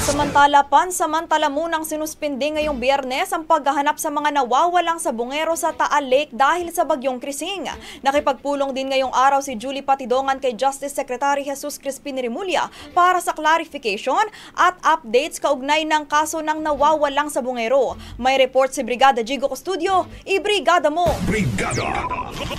Samantala, pansamantala munang sinuspindi ngayong Biyernes ang paghahanap sa mga nawawalang sabungero sa Taal Lake dahil sa bagyong Krising. Nakipagpulong din ngayong araw si Julie Patidongan kay Justice Secretary Jesus Crispin Remulla para sa clarification at updates kaugnay ng kaso ng nawawalang sabungero. May report si Brigada Jigo Custodio. Ibrigada mo! Brigada!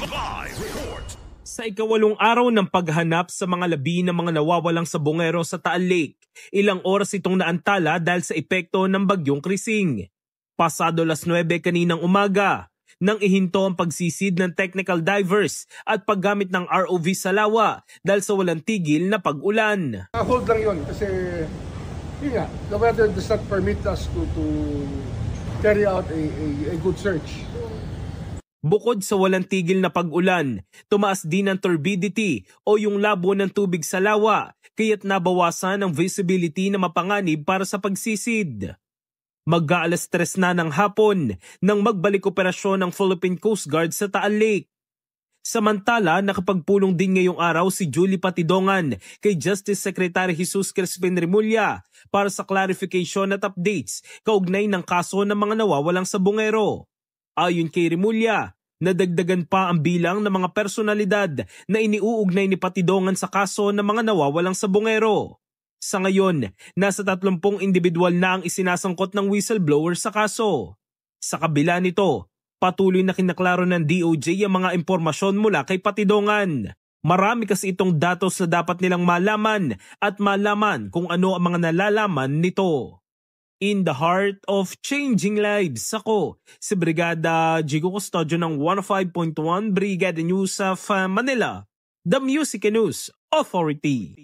Live report! Sa ikawalong araw ng paghanap sa mga labi ng mga nawawalang sabungero sa Taal Lake, ilang oras itong naantala dahil sa epekto ng bagyong Krising. Pasado 9:00 kaninang umaga, nang ihinto ang pagsisid ng technical divers at paggamit ng ROV sa lawa dahil sa walang tigil na pag-ulan. Hold lang yun kasi yun nga, the weather does not permit us to carry out a good search. Bukod sa walang tigil na pag-ulan, tumaas din ang turbidity o yung labo ng tubig sa lawa, kaya't nabawasan ang visibility na mapanganib para sa pagsisid. Mag-aalas 3 na ng hapon nang magbalik operasyon ng Philippine Coast Guard sa Taal Lake. Samantala, nakapagpulong din ngayong araw si Julie Patidongan kay Justice Secretary Jesus Crispin Remulla para sa clarification at updates kaugnay ng kaso ng mga nawawalang sabungero. Ayon kay Remulla, nadagdagan pa ang bilang ng mga personalidad na iniuugnay ni Patidongan sa kaso ng mga nawawalang sabungero. Sa ngayon, nasa 30 individual na ang isinasangkot ng whistleblower sa kaso. Sa kabila nito, patuloy na kinaklaro ng DOJ ang mga impormasyon mula kay Patidongan. Marami kasi itong datos na dapat nilang malaman at malaman kung ano ang mga nalalaman nito. In the heart of changing lives, ako si Brigada Jigo Custodio ng 105.1 Brigada News of Manila, the Music News Authority.